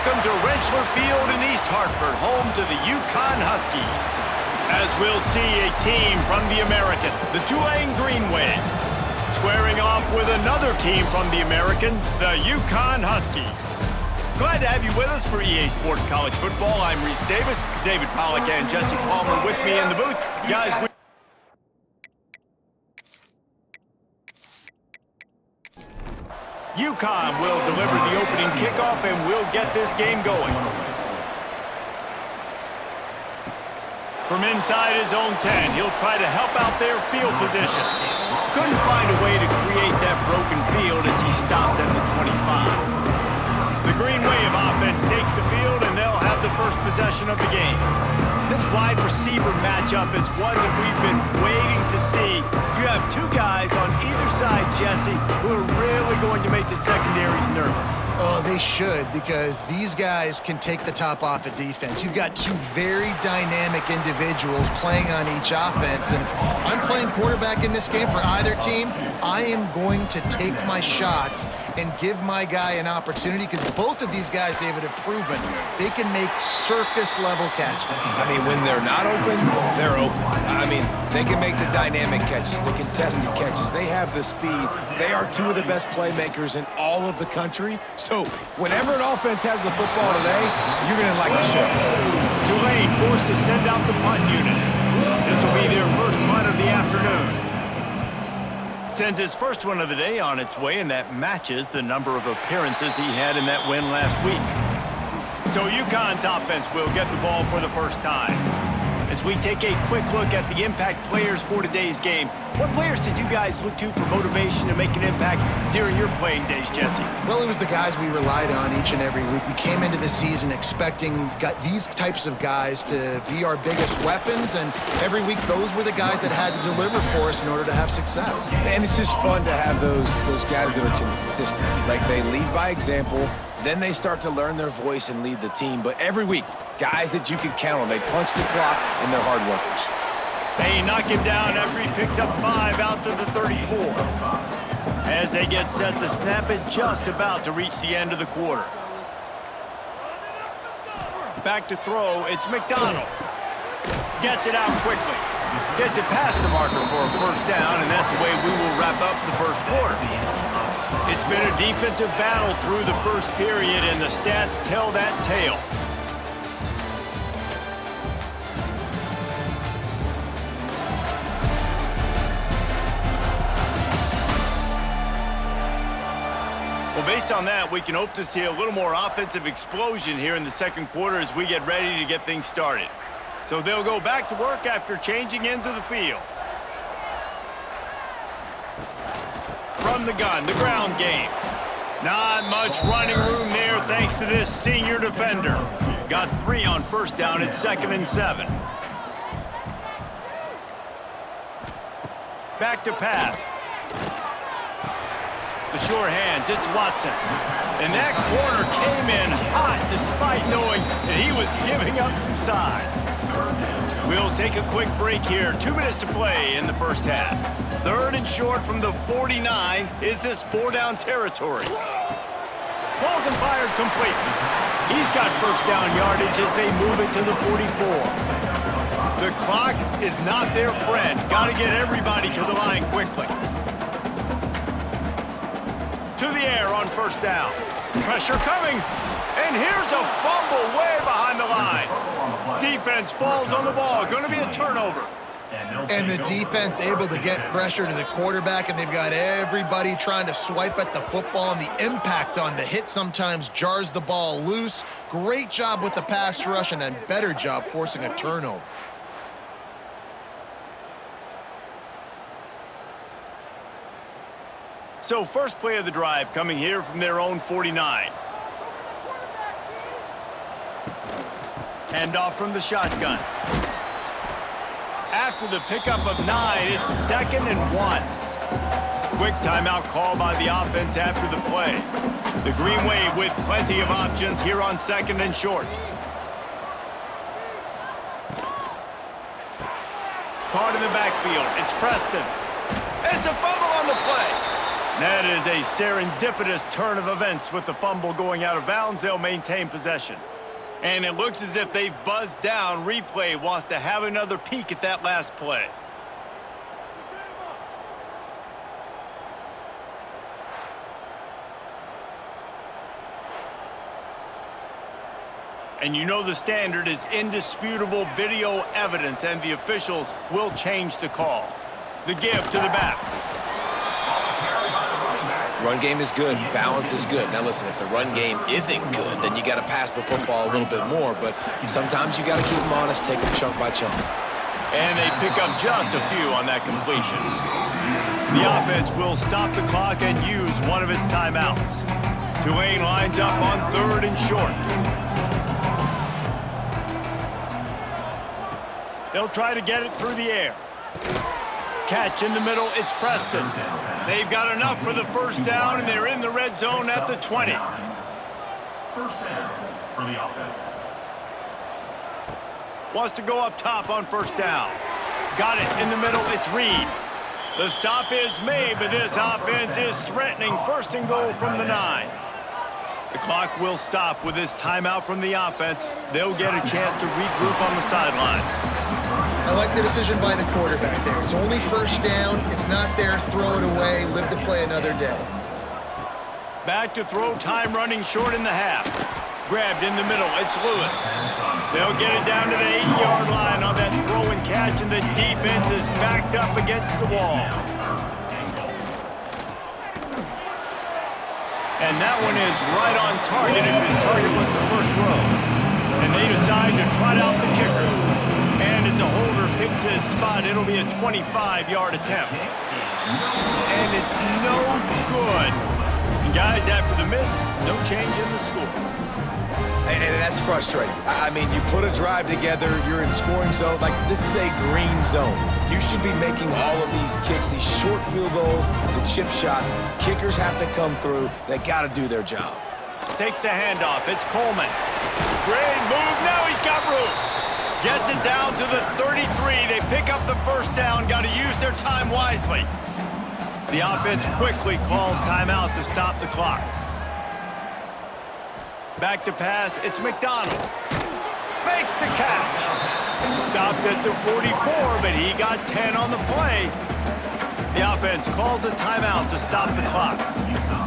welcome to Rensselaer Field in East Hartford, home to the UCONN Huskies. As we'll see a team from the American, the Tulane Green Wave, squaring off with another team from the American, the UCONN Huskies. Glad to have you with us for EA Sports College Football. I'm Reese Davis, David Pollack and Jesse Palmer with me in the booth. Guys, UCONN will deliver the opening kickoff and we'll get this game going. From inside his own 10, he'll try to help out their field position. Couldn't find a way to create that broken field as he stopped at the 25. The Green Wave offense takes the field and they'll have the first possession of the game. This wide receiver matchup is one that we've been waiting to see. You have two guys on either side, Jesse, who are really going to make the secondaries nervous. Oh, they should, because these guys can take the top off of defense. You've got two very dynamic individuals playing on each offense, and if I'm playing quarterback in this game for either team, I am going to take my shots and give my guy an opportunity, because both of these guys, David, have proven they can make circus-level catches. I mean, when they're not open, they're open. I mean, they can make the dynamic catches, the contested catches. They have the speed. They are two of the best playmakers in all of the country. So whenever an offense has the football today, you're going to like the show. Tulane forced to send out the punt unit. This will be their first punt of the afternoon. Sends his first one of the day on its way, and that matches the number of appearances he had in that win last week. So UConn's offense will get the ball for the first time. As we take a quick look at the impact players for today's game, what players did you guys look to for motivation to make an impact during your playing days, Jesse? Well, it was the guys we relied on each and every week. We came into the season expecting these types of guys to be our biggest weapons, and every week those were the guys that had to deliver for us in order to have success. And it's just fun to have those guys that are consistent. Like, they lead by example, then they start to learn their voice and lead the team. But every week, guys that you can count on. They punch the clock, and they're hard workers. They knock him down after he picks up 5 out to the 34. As they get set to snap it, just about to reach the end of the quarter. Back to throw, it's McDonald. Gets it out quickly. Gets it past the marker for a first down, and that's the way we will wrap up the first quarter. It's been a defensive battle through the first period, and the stats tell that tale. Well, based on that, we can hope to see a little more offensive explosion here in the second quarter as we get ready to get things started. So they'll go back to work after changing into the field. From the gun, the ground game. Not much running room there thanks to this senior defender. Got 3 on first down at 2nd and 7. Back to pass. The sure hands, it's Watson. And that corner came in hot despite knowing that he was giving up some size. We'll take a quick break here. 2 minutes to play in the first half. 3rd and short from the 49. Is this 4-down territory? Pulls and fired complete. He's got first down yardage as they move it to the 44. The clock is not their friend. Got to get everybody to the line quickly. To the air on first down. Pressure coming. And here's a fumble way behind the line. Defense falls on the ball. Going to be a turnover. And the defense able to get pressure to the quarterback, and they've got everybody trying to swipe at the football, and the impact on the hit sometimes jars the ball loose. Great job with the pass rush, and a better job forcing a turnover. So first play of the drive coming here from their own 49. Handoff from the shotgun. After the pickup of 9, it's 2nd and 1. Quick timeout call by the offense after the play. The Green Wave with plenty of options here on 2nd and short. Caught in the backfield. It's Preston. It's a fumble on the play. That is a serendipitous turn of events with the fumble going out of bounds. They'll maintain possession. And it looks as if they've buzzed down. Replay wants to have another peek at that last play. And you know the standard is indisputable video evidence, and the officials will change the call. The give to the back. Run game is good. Balance is good. Now, listen, if the run game isn't good, then you got to pass the football a little bit more. But sometimes you got to keep them honest, take them chunk by chunk. And they pick up just a few on that completion. The offense will stop the clock and use one of its timeouts. Tulane lines up on 3rd and short. They'll try to get it through the air. Catch in the middle, it's Preston. They've got enough for the first down, and they're in the red zone at the 20. First down for the offense. Wants to go up top on first down. Got it in the middle, it's Reed. The stop is made, but this offense is threatening. 1st and goal from the 9. The clock will stop with this timeout from the offense. They'll get a chance to regroup on the sideline. I like the decision by the quarterback there. It's only 1st down. It's not there. Throw it away. Live to play another day. Back to throw, time running short in the half. Grabbed in the middle, it's Lewis. They'll get it down to the 8-yard line on that throw and catch, and the defense is backed up against the wall. And that one is right on target if his target was the first row. And they decide to trot out the kicker. And as a holder picks his spot, it'll be a 25-yard attempt. And it's no good. And guys, after the miss, no change in the score. And that's frustrating. I mean, you put a drive together, you're in scoring zone. Like, this is a green zone. You should be making all of these kicks, these short field goals, the chip shots. Kickers have to come through. They got to do their job. Takes the handoff. It's Coleman. Great move. Now he's got room. Gets it down to the 33. They pick up the first down. Got to use their time wisely. The offense quickly calls timeout to stop the clock. Back to pass. It's McDonald. Makes the catch. Stopped at the 44, but he got 10 on the play. The offense calls a timeout to stop the clock.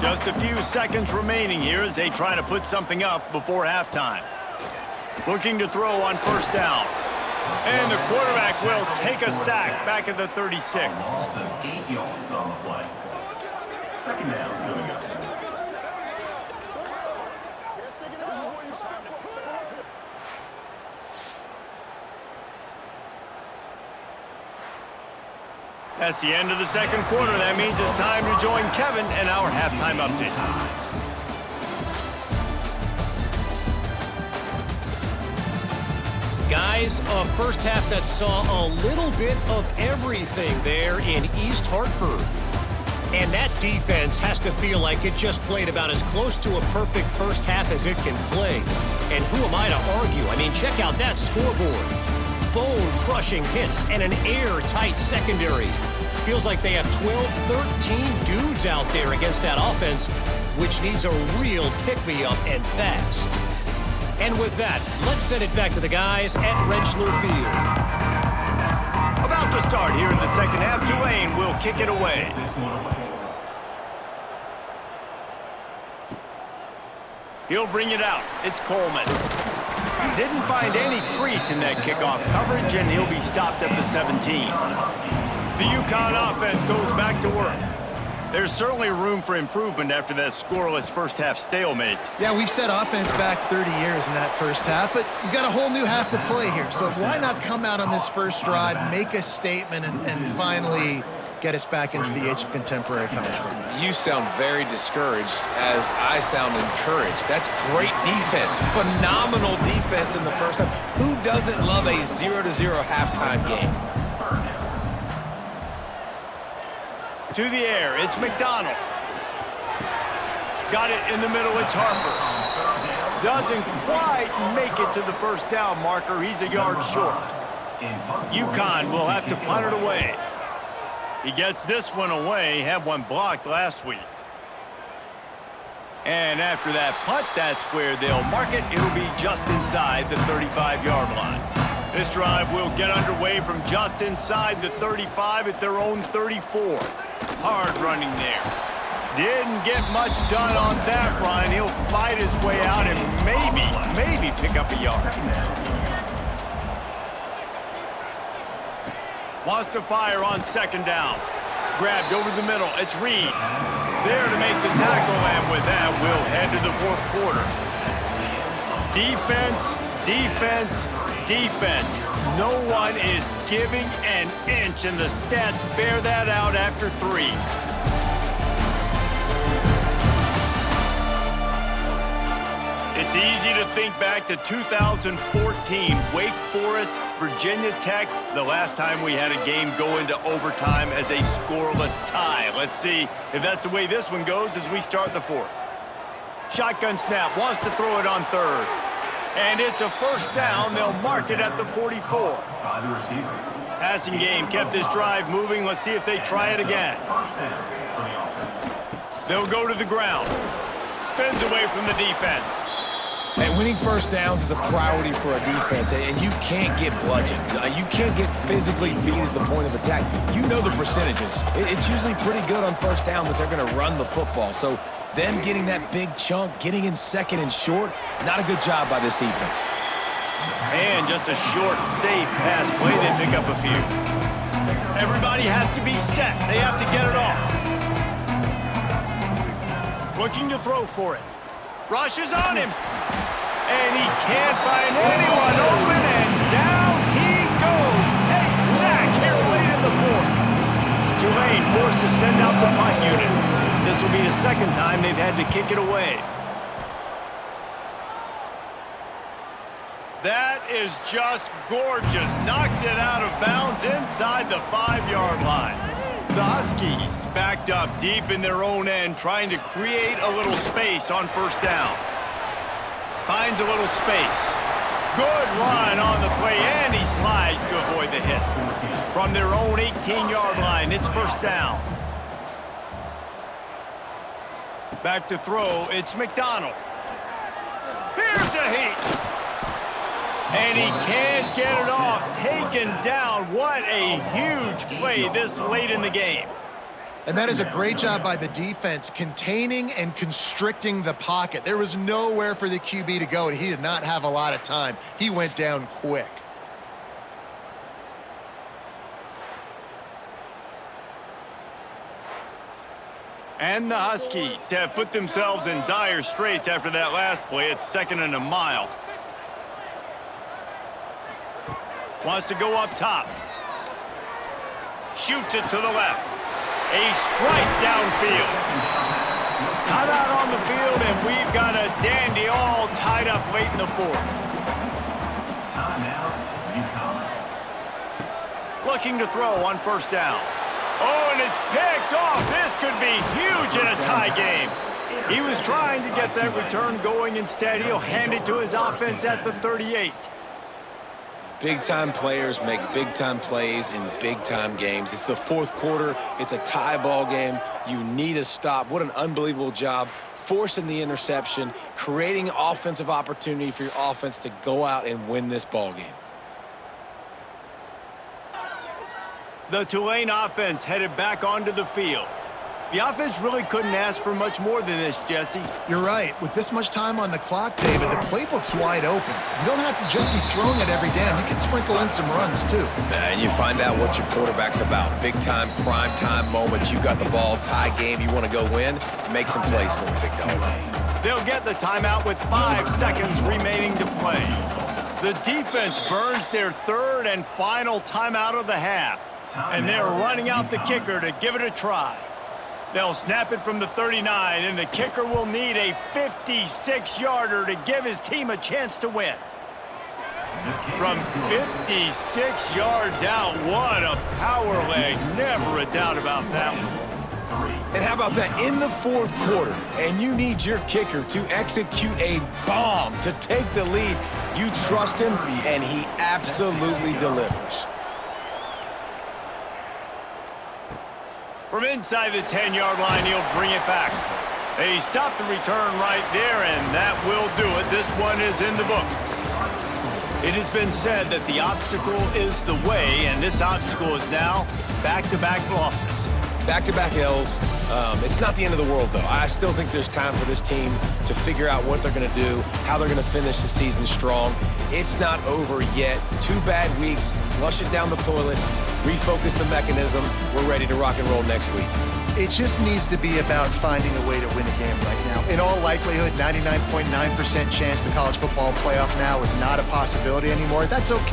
Just a few seconds remaining here as they try to put something up before halftime. Looking to throw on first down. And the quarterback will take a sack back at the 36. Loss of 8 yards on the play. 2nd down coming up. That's the end of the 2nd quarter. That means it's time to join Kevin and our halftime update. Guys, a first half that saw a little bit of everything there in East Hartford. And that defense has to feel like it just played about as close to a perfect first half as it can play. And who am I to argue? I mean, check out that scoreboard. Bone-crushing hits and an airtight secondary. Feels like they have 12, 13 dudes out there against that offense, which needs a real pick-me-up and fast. And with that, let's send it back to the guys at Rentschler Field. About to start here in the 2nd half. Tulane will kick it away. He'll bring it out. It's Coleman. Didn't find any crease in that kickoff coverage, and he'll be stopped at the 17. The UConn offense goes back to work. There's certainly room for improvement after that scoreless first half stalemate. Yeah, we've set offense back 30 years in that first half, but we've got a whole new half to play here. So why not come out on this first drive, make a statement, and finally get us back into the age of contemporary college football? You sound very discouraged as I sound encouraged. That's great defense. Phenomenal defense in the first half. Who doesn't love a 0-0 halftime game? To the air, it's McDonald. Got it in the middle, it's Harper. Doesn't quite make it to the first down marker. He's a yard short. UConn will have to punt it away. He gets this one away, had one blocked last week. And after that punt, that's where they'll mark it. It'll be just inside the 35-yard line. This drive will get underway from just inside the 35 at their own 34. Hard running there. Didn't get much done on that run. He'll fight his way out and maybe pick up a yard. Wants to fire on second down. Grabbed over the middle. It's Reed. There to make the tackle, and with that, we'll head to the fourth quarter. Defense, defense, defense. No one is giving an inch, and the stats bear that out after 3. It's easy to think back to 2014, Wake Forest, Virginia Tech, the last time we had a game go into overtime as a scoreless tie. Let's see if that's the way this one goes as we start the fourth. Shotgun snap, wants to throw it on third. And it's a first down. They'll mark it at the 44. By the receiver. Passing game kept this drive moving. Let's see if they try it again. First down for the offense. They'll go to the ground. Spins away from the defense. And winning first downs is a priority for a defense, and you can't get bludgeoned. You can't get physically beat at the point of attack. You know the percentages. It's usually pretty good on first down that they're going to run the football. So them getting that big chunk, getting in second and short, not a good job by this defense. And just a short, safe pass play. They pick up a few. Everybody has to be set. They have to get it off. Looking to throw for it. Rushes on him. And he can't find anyone open, and down he goes. A sack here late in the fourth. Tulane forced to send out the punt unit. This will be the second time they've had to kick it away. That is just gorgeous. Knocks it out of bounds inside the 5-yard line. The Huskies backed up deep in their own end, trying to create a little space on first down. Finds a little space. Good run on the play, and he slides to avoid the hit. From their own 18-yard line, it's first down. Back to throw, it's McDonald. Here's a heat. And he can't get it off. Taken down. What a huge play this late in the game. And that is a great job by the defense, containing and constricting the pocket. There was nowhere for the QB to go, and he did not have a lot of time. He went down quick. And the Huskies have put themselves in dire straits after that last play. It's 2nd and a mile. Wants to go up top. Shoots it to the left. A strike downfield. Timeout on the field, and we've got a dandy all tied up late in the fourth. Timeout, UCONN. Looking to throw on first down. Oh, and it's picked off. This could be huge in a tie game. He was trying to get that return going. Instead, he'll hand it to his offense at the 38. Big-time players make big-time plays in big-time games. It's the fourth quarter. It's a tie ball game. You need a stop. What an unbelievable job forcing the interception, creating offensive opportunity for your offense to go out and win this ball game. The Tulane offense headed back onto the field. The offense really couldn't ask for much more than this, Jesse. You're right. With this much time on the clock, David, the playbook's wide open. You don't have to just be throwing it every down. You can sprinkle in some runs, too. And you find out what your quarterback's about. Big-time, prime-time moment. You got the ball, tie game, you want to go win, make some plays for him, big dog. They'll get the timeout with 5 seconds remaining to play. The defense burns their third and final timeout of the half. And they're running out the kicker to give it a try. They'll snap it from the 39, and the kicker will need a 56-yarder to give his team a chance to win. From 56 yards out, what a power leg. Never a doubt about that one. And how about that in the fourth quarter, and you need your kicker to execute a bomb to take the lead. You trust him, and he absolutely delivers. From inside the 10-yard line, he'll bring it back. They stopped the return right there, and that will do it. This one is in the book. It has been said that the obstacle is the way, and this obstacle is now back-to-back losses. Back-to-back L's. It's not the end of the world, though. I still think there's time for this team to figure out what they're going to do, how they're going to finish the season strong. It's not over yet. 2 bad weeks. Flush it down the toilet. Refocus the mechanism. We're ready to rock and roll next week. It just needs to be about finding a way to win a game right now. In all likelihood, 99.9% chance the college football playoff now is not a possibility anymore. That's okay.